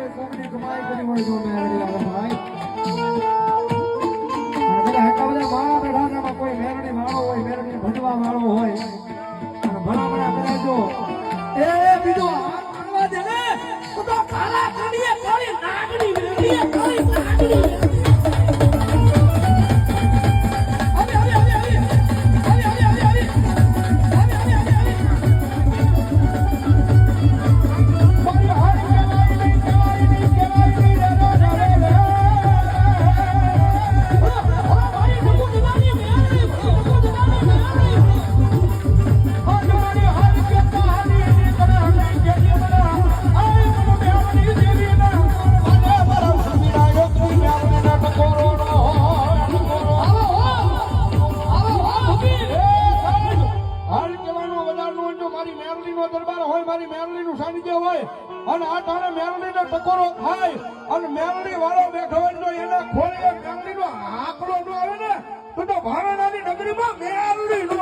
કોમની કમાઈ કરી હોય તો મેરડી આવે ભાઈ અને બધા આટલા બધા માળા બેઠા છે એમાં કોઈ મેરડી માળો હોય મેરડી ભજવા માળો હોય અને ભલામણા કરાજો એ બીજો હાથ માંગવા દે ને તો કાલા કાઢીએ કાળી નાગડી મેરડીએ કાળી નાગડી અને આ તારે મેરડીનો ટકોરો થાય અને મેરડી વાળો બેઠો હોય તો એને ખોલી મેરડીનો આંકડો ન આવે ને તો ભાવનાની નગરીમાં મેરડી